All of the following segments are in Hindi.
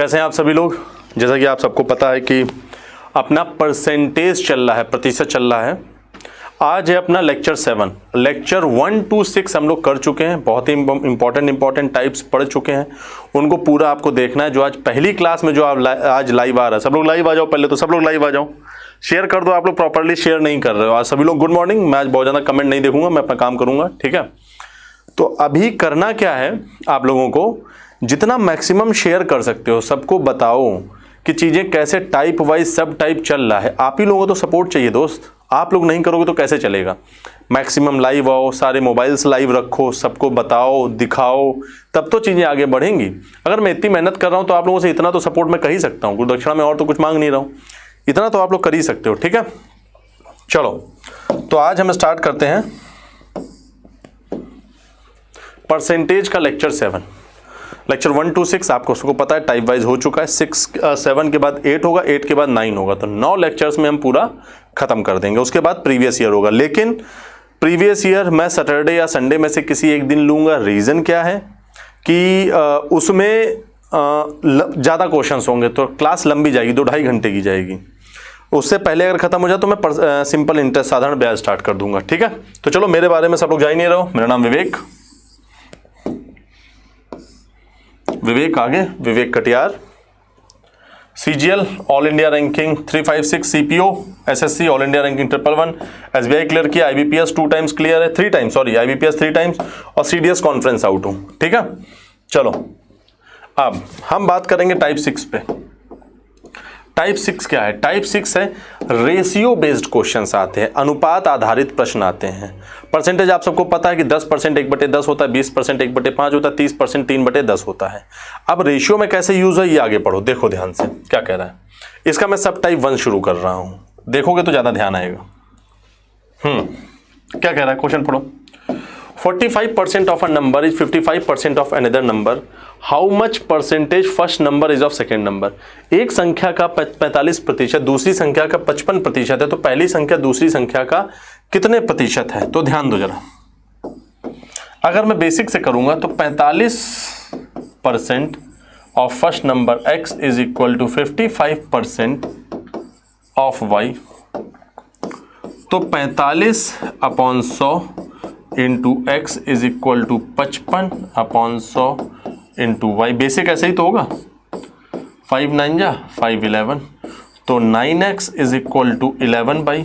कैसे हैं आप सभी लोग। जैसा कि आप सबको पता है कि अपना परसेंटेज चल रहा है, प्रतिशत चल रहा है। आज है अपना लेक्चर 7। लेक्चर 1 to 6 हम लोग कर चुके हैं। बहुत ही इंपॉर्टेंट टाइप्स पढ़ चुके हैं, उनको पूरा आपको देखना है। जो आज पहली क्लास में जो आप आज लाइव आ रहा है, सब लोग लाइव आ जाओ। पहले तो सब लोग लाइव आ जाओ, शेयर कर दो। आप लोग प्रॉपरली शेयर नहीं कर रहे हो। आज सभी लोग गुड मॉर्निंग। मैं आज बहुत ज़्यादा कमेंट नहीं देखूंगा, मैं अपना काम करूंगा, ठीक है। तो अभी करना क्या है, आप लोगों को जितना मैक्सिमम शेयर कर सकते हो सबको बताओ कि चीज़ें कैसे टाइप वाइज सब टाइप चल रहा है। आप ही लोगों को तो सपोर्ट चाहिए दोस्त। आप लोग नहीं करोगे तो कैसे चलेगा। मैक्सिमम लाइव आओ, सारे मोबाइल्स लाइव रखो, सबको बताओ, दिखाओ, तब तो चीज़ें आगे बढ़ेंगी। अगर मैं इतनी मेहनत कर रहा हूँ तो आप लोगों से इतना तो सपोर्ट मैं कर ही सकता हूँ। गुरुदक्षिणा में और तो कुछ मांग नहीं रहा हूँ, इतना तो आप लोग कर ही सकते हो, ठीक है। चलो, तो आज हम स्टार्ट करते हैं परसेंटेज का लेक्चर 7। लेक्चर 1 to 6 आपको सबको पता है टाइप वाइज हो चुका है। 7 के बाद 8 होगा, 8 के बाद 9 होगा। तो 9 लेक्चर्स में हम पूरा खत्म कर देंगे। उसके बाद प्रीवियस ईयर होगा, लेकिन प्रीवियस ईयर मैं सैटरडे या संडे में से किसी एक दिन लूंगा। रीज़न क्या है कि उसमें ज़्यादा क्वेश्चंस होंगे तो क्लास लंबी जाएगी, 2-2.5 घंटे की जाएगी। उससे पहले अगर खत्म हो जाए तो मैं सिंपल इंटरेस्ट साधारण ब्याज स्टार्ट कर दूंगा, ठीक है। तो चलो, मेरे बारे में सब लोग जान नहीं रहो। मेरा नाम विवेक आगे, Vivek Katiyar. CGL all India ranking 356, CPO SSC all India ranking 111, SBI clear किया, IBPS 2 टाइम्स क्लियर है, 3 टाइम्स, सॉरी IBPS 3 टाइम्स, और CDS कॉन्फ्रेंस आउट हूं, ठीक है। चलो, अब हम बात करेंगे टाइप 6 पे। टाइप 6 क्या है? टाइप 6 है रेशियो बेस्ड क्वेश्चंस आते हैं, अनुपात आधारित प्रश्न आते हैं। परसेंटेज आप सबको पता है कि 10% 1/10 होता है, 20% 1/5 होता है, 30% 3/10 होता है। अब रेशियो में कैसे यूज है ये आगे पढ़ो, देखो ध्यान से क्या कह रहा है। इसका मैं सब टाइप 1 शुरू कर रहा हूं, देखोगे तो ज्यादा ध्यान आएगा। क्या कह रहा है, क्वेश्चन पढ़ो। 45% of a number is 55% of another number. How much percentage first number is of second number? एक संख्या का 45%, दूसरी संख्या का 55% है, तो पहली संख्या दूसरी संख्या का कितने प्रतिशत है? तो ध्यान दो जरा। अगर मैं बेसिक से करूंगा तो 45% of first number x is equal to 55% of y. तो 45/100 into x is equal to 55/100 into y. Basic ऐसे ही तो होगा, 5 9 जा 5 11, तो 9x इज इक्वल टू 11/।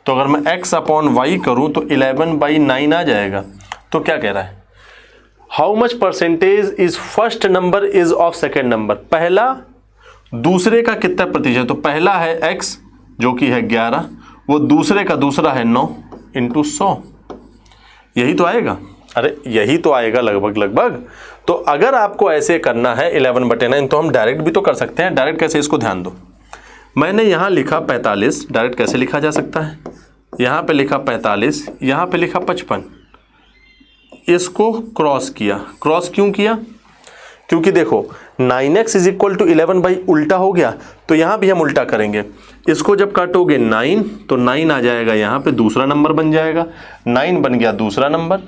तो अगर मैं x अपॉन वाई करूं तो 11/9 आ जाएगा। तो क्या कह रहा है, how much percentage is first number is of second number. पहला दूसरे का कितना प्रतिशत? तो पहला है x जो कि है 11, वो दूसरे का दूसरा है 9 इंटू 100। यही तो आएगा, अरे यही तो आएगा लगभग। तो अगर आपको ऐसे करना है 11/9, तो हम डायरेक्ट भी तो कर सकते हैं। डायरेक्ट कैसे, इसको ध्यान दो। मैंने यहां लिखा 45, डायरेक्ट कैसे लिखा जा सकता है? यहां पे लिखा 45, यहां पे लिखा 55, इसको क्रॉस किया। क्रॉस क्यों किया? क्योंकि देखो 9x इज इक्वल टू 11/, उल्टा हो गया, तो यहां भी हम उल्टा करेंगे। इसको जब काटोगे 9, तो 9 आ जाएगा यहां पे, दूसरा नंबर बन जाएगा। 9 बन गया दूसरा नंबर,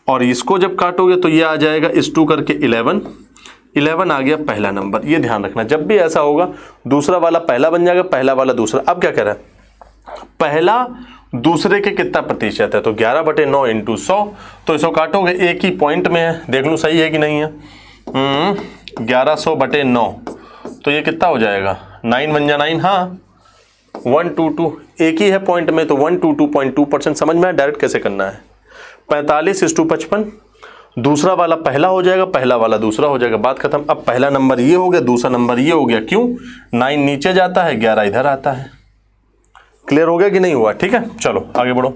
और इसको जब काटोगे तो ये आ जाएगा इस 2 करके 11 आ गया पहला नंबर। ये ध्यान रखना, जब भी ऐसा होगा दूसरा वाला पहला बन जाएगा, पहला वाला दूसरा। अब क्या कह रहा है, पहला दूसरे के कितना प्रतिशत है? तो 11/9 इंटू 100। तो इसको काटोगे, एक ही पॉइंट में है, देख लूँ सही है कि नहीं है। 1100/9, तो ये कितना हो जाएगा? 9 बन जा 9, हाँ 122, एक ही है पॉइंट में, तो 122.2%। समझ में आया डायरेक्ट कैसे करना है। 45/55, दूसरा वाला पहला हो जाएगा, पहला वाला दूसरा हो जाएगा, बात खत्म। अब पहला नंबर ये हो गया, दूसरा नंबर ये हो गया। क्यों? 9 नीचे जाता है, 11 इधर आता है। क्लियर हो गया कि नहीं हुआ? ठीक है, चलो आगे बढ़ो।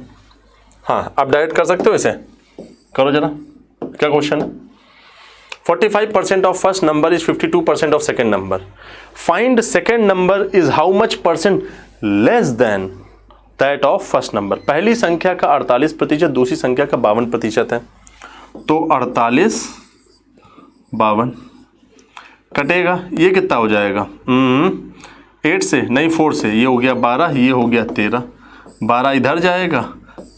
हाँ, आप डायरेक्ट कर सकते हो, इसे करो जरा। क्या क्वेश्चन है? 45% of first number is 52% of second number. Find second number is how much percent less than that of first number. पहली संख्या का 48%, दूसरी संख्या का 52% है। तो 48 52 कटेगा, ये कितना हो जाएगा? 8 से नहीं, 4 से, ये हो गया 12, ये हो गया 13। 12 इधर जाएगा,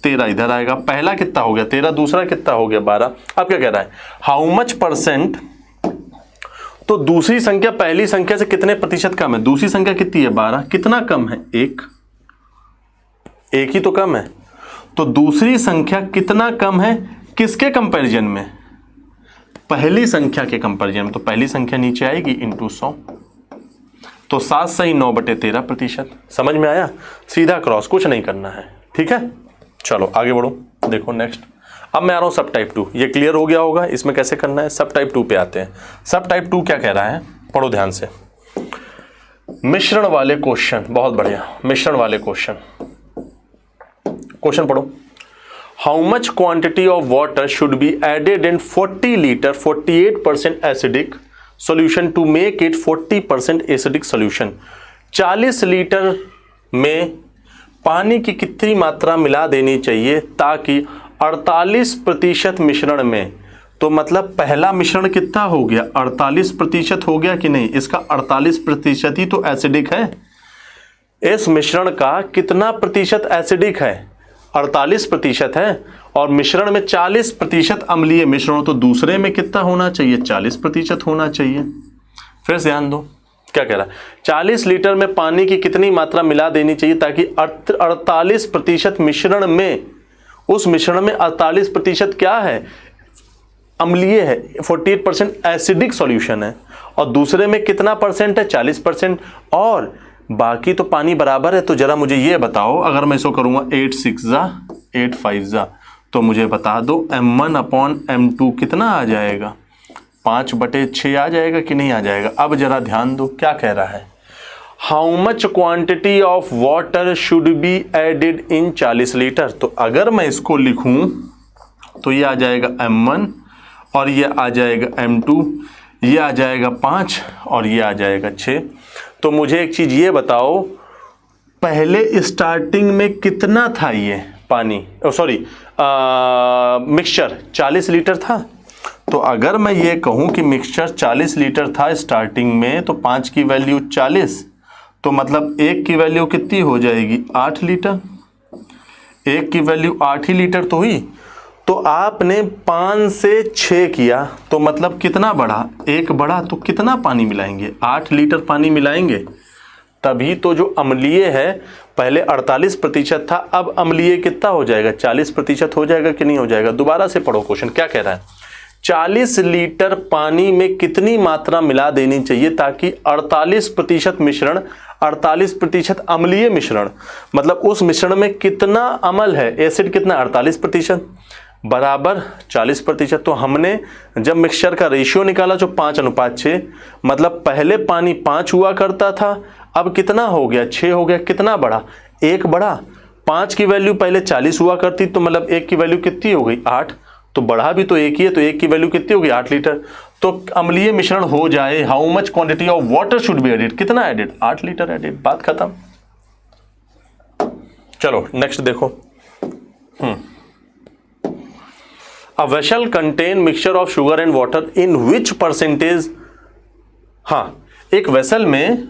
13 इधर आएगा। पहला कितना हो गया? 13, दूसरा कितना हो गया? 12। अब क्या कह रहा है, हाउ मच परसेंट तो दूसरी संख्या पहली संख्या से कितने प्रतिशत कम है? दूसरी संख्या कितनी है? 12। कितना कम है? 1 ही तो कम है। तो दूसरी संख्या कितना कम है किसके कंपैरिजन में? पहली संख्या के कंपैरिजन में। तो पहली संख्या नीचे आएगी इंटू 100, तो 7 सही 9/13%। समझ में आया? सीधा क्रॉस, कुछ नहीं करना है। ठीक है, चलो आगे बढ़ो। देखो नेक्स्ट, अब मैं आ रहा हूं सब टाइप 2। ये क्लियर हो गया होगा इसमें कैसे करना है। सब टाइप 2 पे आते हैं। सब टाइप 2 क्या कह रहा है, पढ़ो ध्यान से। मिश्रण वाले क्वेश्चन, बहुत बढ़िया। मिश्रण वाले क्वेश्चन पढ़ो। How much quantity of water should be added in 40 litre 48% acidic solution to make it 40% acidic solution. 40 litre में पानी की कितनी मात्रा मिला देनी चाहिए ताकि 48% मिश्रण में, तो मतलब पहला मिश्रण कितना हो गया? 48% हो गया कि नहीं? इसका 48% ही तो एसिडिक है। इस मिश्रण का कितना प्रतिशत एसिडिक है? 48% है। और मिश्रण में 40% अम्लीय मिश्रण, तो दूसरे में कितना होना चाहिए? 40% होना चाहिए। फिर से ध्यान दो क्या कह रहा है। 40 लीटर में पानी की कितनी मात्रा मिला देनी चाहिए ताकि 48% मिश्रण में, उस मिश्रण में 48% क्या है? अम्लीय है। 48% एसिडिक सॉल्यूशन है। और दूसरे में कितना परसेंट है? 40%। और बाकी तो पानी बराबर है। तो जरा मुझे ये बताओ, अगर मैं इसको करूंगा 8 6 जा 8 5 जा, तो मुझे बता दो m1/m2 कितना आ जाएगा? 5/6 आ जाएगा कि नहीं आ जाएगा? अब जरा ध्यान दो क्या कह रहा है। How much quantity of water should be added in 40 litre. तो अगर मैं इसको लिखूं तो ये आ जाएगा m1 और ये आ जाएगा m2, ये आ जाएगा 5 और ये आ जाएगा 6। तो मुझे एक चीज ये बताओ, पहले स्टार्टिंग में कितना था ये पानी, मिक्सचर 40 लीटर था। तो अगर मैं ये कहूं कि मिक्सचर 40 लीटर था स्टार्टिंग में, तो 5 की वैल्यू 40, तो मतलब 1 की वैल्यू कितनी हो जाएगी? 8 लीटर। 1 की वैल्यू 8 ही लीटर तो हुई। तो आपने 5 से 6 किया, तो मतलब कितना बढ़ा? 1 बढ़ा। तो कितना पानी मिलाएंगे? 8 लीटर पानी मिलाएंगे। तभी तो जो अम्लीय है, पहले 48% था, अब अम्लीय कितना हो जाएगा? 40% हो जाएगा कि नहीं हो जाएगा? दोबारा से पढ़ो क्वेश्चन क्या कह रहा है। 40 लीटर पानी में कितनी मात्रा मिला देनी चाहिए ताकि 48% मिश्रण, 48% अम्लीय मिश्रण, मतलब उस मिश्रण में कितना अम्ल है, एसिड कितना? 48% बराबर 40%। तो हमने जब मिक्सचर का रेशियो निकाला जो 5:6, मतलब पहले पानी 5 हुआ करता था, अब कितना हो गया? 6 हो गया। कितना बढ़ा? 1 बढ़ा। 5 की वैल्यू पहले 40 हुआ करती, तो मतलब 1 की वैल्यू कितनी हो गई? 8। तो बढ़ा भी तो 1 ही है, तो 1 की वैल्यू कितनी होगी? 8 लीटर। तो अम्लीय मिश्रण हो जाए, how much quantity of water should be added, कितना एडेड? 8 litre added. बात खत्म। चलो नेक्स्ट देखो। A vessel contain mixture of sugar and water in which percentage। हाँ, एक वेसल में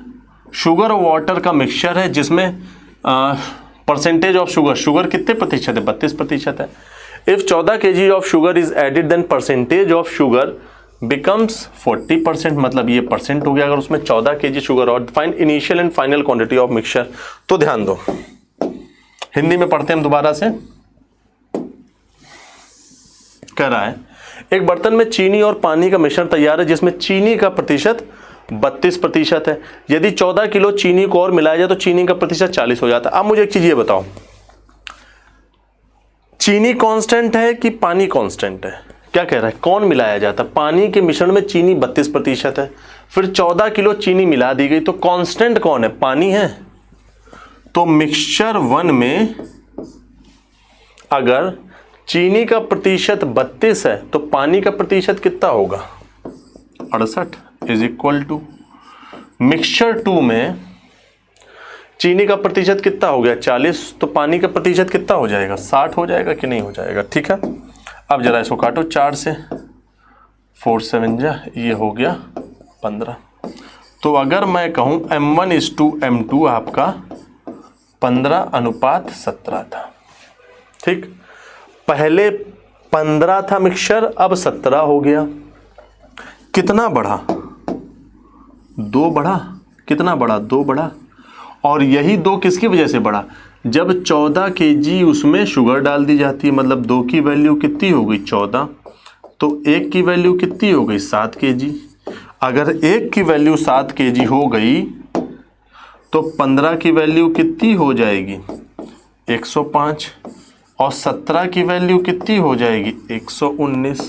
शुगर और वाटर का मिक्सचर है जिसमें परसेंटेज ऑफ शुगर कितने प्रतिशत है? 32% है। If 14 kg of sugar is added then percentage of sugar becomes 40%, मतलब ये परसेंट हो गया अगर उसमें 14 kg शुगर। और find initial and final quantity of mixture. तो ध्यान दो, हिंदी में पढ़ते हैं हम दोबारा से। कह रहा है एक बर्तन में चीनी और पानी का मिश्रण तैयार है जिसमें चीनी का प्रतिशत 32% है। यदि 14 किलो चीनी को और मिलाया जाए तो चीनी का प्रतिशत 40 हो जाता है। अब मुझे एक चीज ये बताओ, चीनी कांस्टेंट है कि पानी कांस्टेंट है? क्या कह रहा है, कौन मिलाया जाता है? पानी के मिश्रण में चीनी 32% है, फिर 14 किलो चीनी मिला दी गई, तो कांस्टेंट कौन है? पानी है। तो मिक्सचर 1 में अगर चीनी का प्रतिशत 32 है तो पानी का प्रतिशत कितना होगा? 68 इज इक्वल टू मिक्सचर 2 में चीनी का प्रतिशत कितना हो गया? 40, तो पानी का प्रतिशत कितना हो जाएगा? 60 हो जाएगा कि नहीं हो जाएगा? ठीक है, अब जरा इसको काटो 4 से, 4 7 जा, ये हो गया 15। तो अगर मैं कहूं m1:m2 आपका 15:17 था। ठीक, पहले 15 था मिक्सचर, अब 17 हो गया। कितना बढ़ा? 2 बढ़ा, कितना बढ़ा, 2 बढ़ा। और यही 2 किसकी वजह से बढ़ा, जब 14 kg उसमें शुगर डाल दी जाती है, मतलब 2 की वैल्यू कितनी हो गई 14, तो 1 की वैल्यू कितनी हो गई 7 kg। अगर 1 की वैल्यू 7 kg हो गई तो 15 की वैल्यू कितनी हो जाएगी 105, और 17 की वैल्यू कितनी हो जाएगी 119।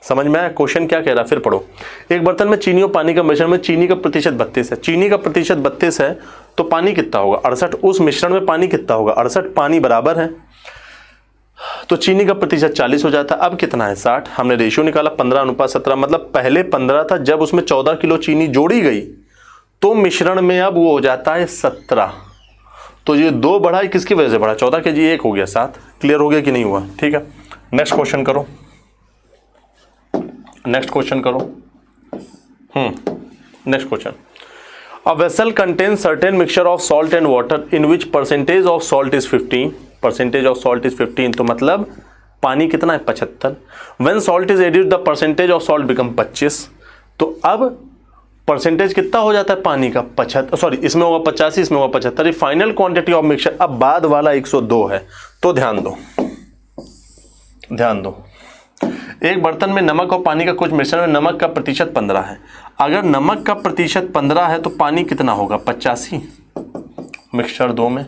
समझ में आया क्वेश्चन क्या कह रहा है? फिर पढ़ो। एक बर्तन में चीनी और पानी का मिश्रण में चीनी का प्रतिशत 32 है। चीनी का प्रतिशत 32 है तो पानी कितना होगा 68। उस मिश्रण में पानी कितना होगा 68, पानी बराबर है तो चीनी का प्रतिशत 40 हो जाता है। अब कितना है 60। हमने रेशियो निकाला 15:17, मतलब पहले 15 था, जब उसमें 14 किलो चीनी जोड़ी गई तो मिश्रण में अब वो हो जाता है 17। तो ये 2 बढ़ा, किसकी वजह से बढ़ा, 14 kg, 1 हो गया 7। क्लियर हो गया कि नहीं हुआ? ठीक है, नेक्स्ट क्वेश्चन करो, नेक्स्ट क्वेश्चन करो। Next question, a vessel contains certain mixture of salt and water in which percentage of salt is 15, percentage of salt is 15, तो मतलब पानी कितना है 75। When salt is added the percentage of salt become 25, तो अब परसेंटेज कितना हो जाता है पानी का 75, सॉरी इसमें होगा 85, इसमें होगा 75। फाइनल क्वांटिटी ऑफ मिक्सचर, अब बाद वाला 102 है। तो ध्यान दो, ध्यान दो, एक बर्तन में नमक और पानी का कुछ मिश्रण में नमक का प्रतिशत 15 है। अगर नमक का प्रतिशत 15 है तो पानी कितना होगा 85 मिक्सचर 2 में।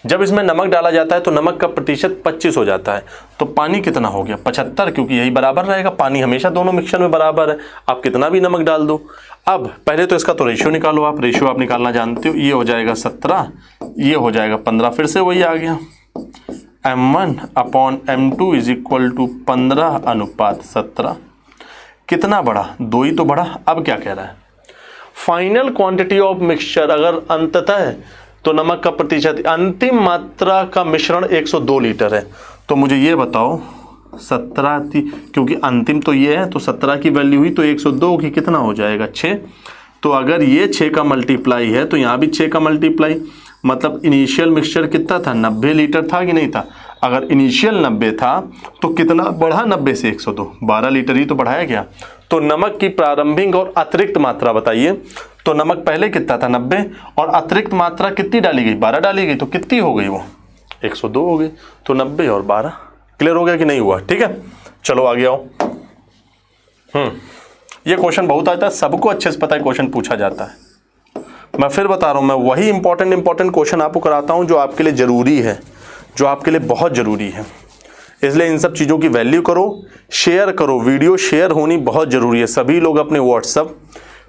जब इसमें नमक डाला जाता है तो नमक का प्रतिशत 25 हो जाता है, तो पानी कितना हो गया 75, क्योंकि यही बराबर रहेगा, पानी हमेशा दोनों मिक्सचर में बराबर है, आप कितना भी नमक डाल दो। अब पहले तो इसका तो रेशियो निकालो, आप रेशियो आप निकालना जानते हो, ये हो जाएगा 17, ये हो जाएगा 15, फिर से वही आ गया m1/m2 इज इक्वल टू 15:17। कितना बढ़ा 2 ही तो बढ़ा। अब क्या कह रहा है, फाइनल क्वांटिटी ऑफ मिक्सचर, अगर अंततः तो नमक का प्रतिशत, अंतिम मात्रा का मिश्रण 102 लीटर है, तो मुझे ये बताओ 17 क्योंकि अंतिम तो ये है, तो 17 की वैल्यू हुई तो 102 की कितना हो जाएगा 6। तो अगर ये 6 का मल्टीप्लाई है तो यहाँ भी 6 का मल्टीप्लाई, मतलब इनिशियल मिक्सचर कितना था 90 लीटर था कि नहीं था। अगर इनिशियल 90 था तो कितना बढ़ा 90 से 102, 12 लीटर ही तो बढ़ाया गया। तो नमक की प्रारंभिक और अतिरिक्त मात्रा बताइए, तो नमक पहले कितना था 90 और अतिरिक्त मात्रा कितनी डाली गई 12 डाली गई, तो कितनी हो गई वो 102 हो गई। तो 90 और 12, क्लियर हो गया कि नहीं हुआ? ठीक है, चलो आगे आओ। ये क्वेश्चन बहुत आता है, सबको अच्छे से पता है क्वेश्चन पूछा जाता है। मैं फिर बता रहा हूं, मैं वही इंपॉर्टेंट क्वेश्चन आपको कराता हूं जो आपके लिए जरूरी है, जो आपके लिए बहुत जरूरी है। इसलिए इन सब चीजों की वैल्यू करो, शेयर करो, वीडियो शेयर होनी बहुत जरूरी है। सभी लोग अपने WhatsApp,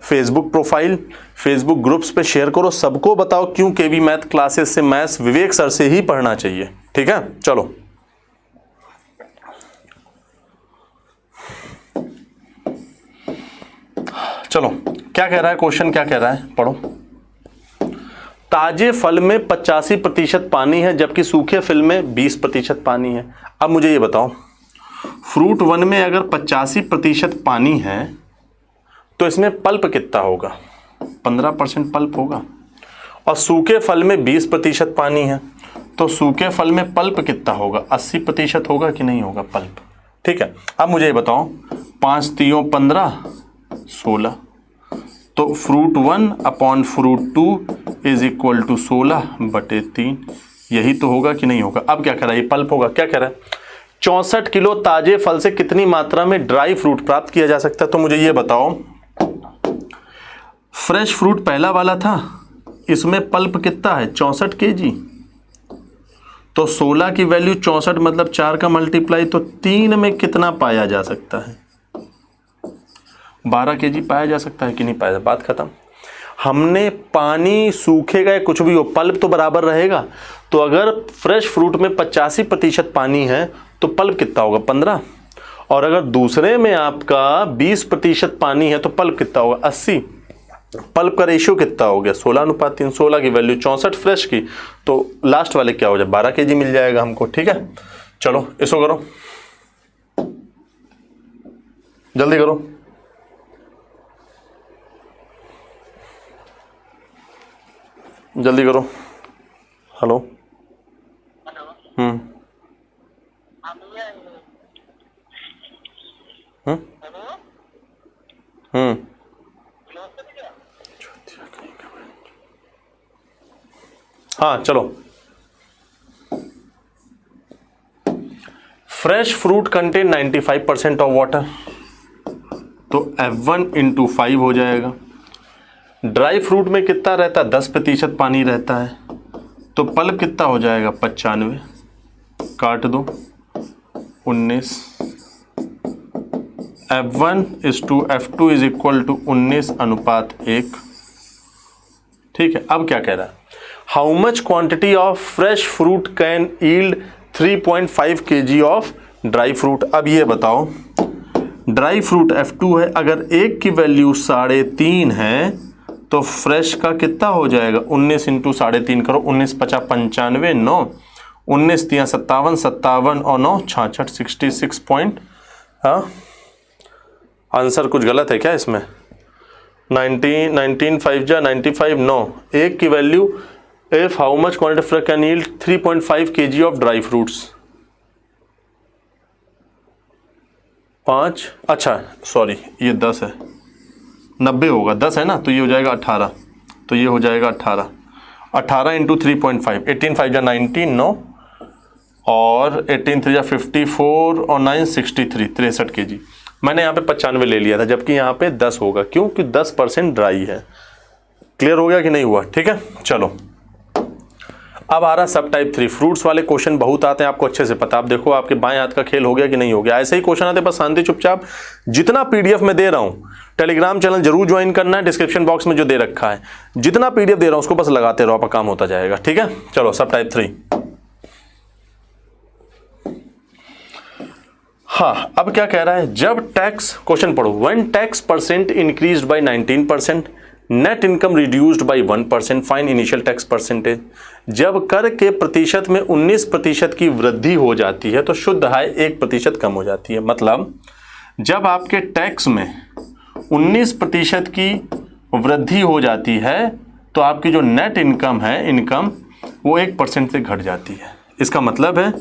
Facebook profile, Facebook groups पे शेयर करो, सबको बताओ क्यों केवी मैथ क्लासेस से मैथ्स विवेक सर से ही पढ़ना चाहिए। ठीक है, चलो चलो, क्या कह रहा है क्वेश्चन, क्या कह रहा है पढ़ो। ताजे फल में 85% पानी है जबकि सूखे फल में 20% पानी है। अब मुझे ये बताओ, फ्रूट 1 में अगर 85% पानी है तो इसमें पल्प कितना होगा 15% पल्प होगा, और सूखे फल में 20% पानी है तो सूखे फल में पल्प कितना होगा 80% होगा कि नहीं होगा पल्प। ठीक है, अब मुझे ये बताओ 5 3 15 16, तो फ्रूट 1/फ्रूट 2 इज इक्वल टू 16/3, यही तो होगा कि नहीं होगा। अब क्या कह रहा है, ये पल्प होगा। क्या कह रहा है 64 किलो ताजे फल से कितनी मात्रा में ड्राई फ्रूट प्राप्त किया जा सकता है। तो मुझे ये बताओ, फ्रेश फ्रूट पहला वाला था, इसमें पल्प कितना है 64 kg, तो 16 की वैल्यू 64 मतलब 4 का मल्टीप्लाई, तो 3 में कितना पाया जा सकता है 12 kg पाया जा सकता है कि नहीं पाया, बात खत्म। हमने पानी सूखेगा या कुछ भी हो, पल्प तो बराबर रहेगा। तो अगर फ्रेश फ्रूट में 85% पानी है तो पल्प कितना होगा 15, और अगर दूसरे में आपका 20% पानी है तो पल्प कितना होगा 80। पल्प का रेशियो कितना हो गया 16:3, 16 की वैल्यू 64 फ्रेश की, तो लास्ट वाले क्या हो जाए 12 kg मिल जाएगा हमको। ठीक है, चलो इसको करो, जल्दी करो। जल्दी करो। हेलो, हाँ चलो, fresh fruit contain 95% of water, तो F1 × 5 हो जाएगा। ड्राई फ्रूट में कितना रहता है? 10% पानी रहता है, तो पल्प कितना हो जाएगा? 95, काट दो 19। F1 / F2 = 19:1। ठीक है, अब क्या कह रहा है? How much quantity of fresh fruit can yield 3.5 kg of dry fruit. अब ये बताओ, ड्राई फ्रूट F2 है, अगर एक की वैल्यू 3.5 है तो फ्रेश का कितना हो जाएगा? 19 × 3.5 करो, 19 × 5 = 95, 9 19 × 3 = 57, 57 और 9 = 66, 66 पॉइंट। हाँ, आंसर कुछ गलत है क्या इसमें? 19 5 × 95, 9 एक की value, if how much quantity can yield 3.5 kg of dry fruits. 5, अच्छा सॉरी, ये 10 है, 90 होगा, 10 है ना, तो ये हो जाएगा 18, तो ये हो जाएगा 18 × 3.5, 18 5 × 19, 9 और 18 3 = 54 और 9 63, 63 kg। मैंने यहाँ पे 95 ले लिया था, जबकि यहाँ पे 10 होगा, क्यों? कि 10% ड्राई है। क्लियर हो गया कि नहीं हुआ? ठीक है, चलो अब आ रहा सब टाइप 3। फ्रूट्स वाले क्वेश्चन बहुत आते हैं, आपको अच्छे से पता। आप देखो आपके बाएं हाथ का खेल हो गया कि नहीं हो गया। ऐसे ही क्वेश्चन आते हैं, बस शांति चुपचाप जितना PDF में दे रहा हूँ, टेलीग्राम चैनल जरूर ज्वाइन करना है, डिस्क्रिप्शन बॉक्स में जो दे रखा है, जितना PDF दे रहा हूँ उसको बस लगाते रहो, आपका काम होता जाएगा। ठीक है, चलो सब टाइप 3। हाँ, अब क्या कह रहा है? जब टैक्स, क्वेश्चन पढ़ो, when tax percent increased by 19%, net income reduced by 1%, find initial tax percentage. जब कर के प्रतिशत में 19% की वृद्धि हो जाती है तो शुद्ध आय 1% कम हो जाती है। मतलब जब आपके टैक्स में 19% की वृद्धि हो जाती है तो आपकी जो नेट इनकम है, इनकम वो 1% से घट जाती है। इसका मतलब है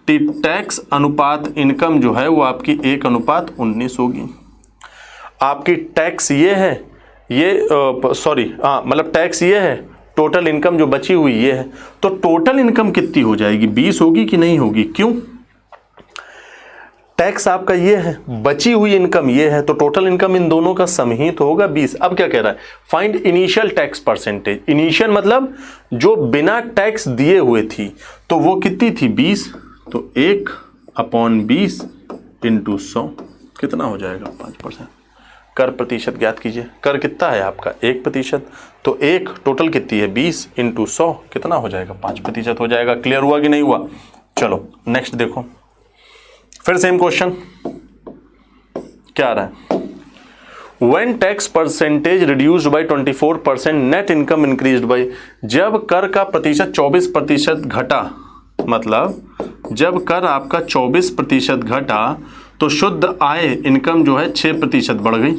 टैक्स अनुपात इनकम जो है वो आपकी 1:19 होगी। आपकी टैक्स ये है, ये मतलब टैक्स ये है, टोटल इनकम जो बची हुई ये है, तो टोटल इनकम कितनी हो जाएगी? 20 होगी कि नहीं होगी? क्यों? टैक्स आपका ये है, बची हुई इनकम ये है, तो टोटल इनकम इन दोनों का सम ही तो होगा 20। अब क्या कह रहा है? Find initial tax percentage. Initial मतलब जो बिना टैक्स दिए हुए थी, तो वो कितनी थी? 20, तो 1/20 × 100 कितना हो जाएगा? 5%। कर प्रतिशत ज्ञात कीजिए। कर कितना है आपका? 1%, तो 1 टोटल कितनी है? 20 × 100 कितना हो जाएगा? 5% हो जाएगा। क्लियर हुआ कि नहीं हुआ? चलो नेक्स्ट देखो, फिर सेम क्वेश्चन क्या आ रहा है? When tax percentage reduced by 24%, net income increased by। जब कर का प्रतिशत 24% घटा, मतलब जब कर आपका 24% घटा तो शुद्ध आय इनकम जो है 6% बढ़ गई,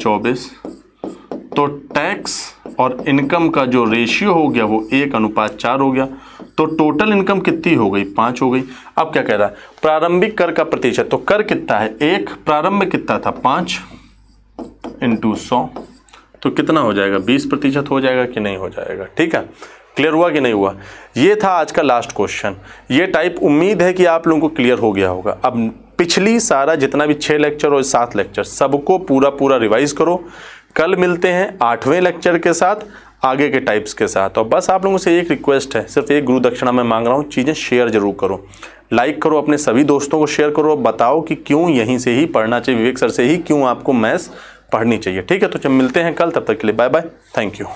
24। तो टैक्स और इनकम का जो रेशियो हो गया वो 1:4 हो गया, तो टोटल इनकम कितनी हो गई? 5 हो गई। अब क्या कह रहा है? प्रारंभिक कर का प्रतिशत, तो कर कितना है? 1, प्रारंभ में कितना था? 5 × 100, तो कितना हो जाएगा? 20% हो जाएगा कि नहीं हो जाएगा? ठीक है, क्लियर हुआ कि नहीं हुआ? ये था आज का लास्ट क्वेश्चन। ये टाइप उम्मीद है कि आप लोगों को क्लियर हो गया होगा। अब पिछली सारा जितना भी 6 लेक्चर और 7 लेक्चर सबको पूरा रिवाइज करो। कल मिलते हैं 8वें लेक्चर के साथ, आगे के टाइप्स के साथ। और बस आप लोगों से एक रिक्वेस्ट है, सिर्फ एक गुरु दक्षिणा मैं मांग रहा हूँ, चीज़ें शेयर जरूर करो, लाइक करो, अपने सभी दोस्तों को शेयर करो, बताओ कि क्यों यहीं से ही पढ़ना चाहिए, विवेक सर से ही क्यों आपको मैथ्स पढ़नी चाहिए। ठीक है, तो जब मिलते हैं कल, तब तक के लिए बाय बाय, थैंक यू।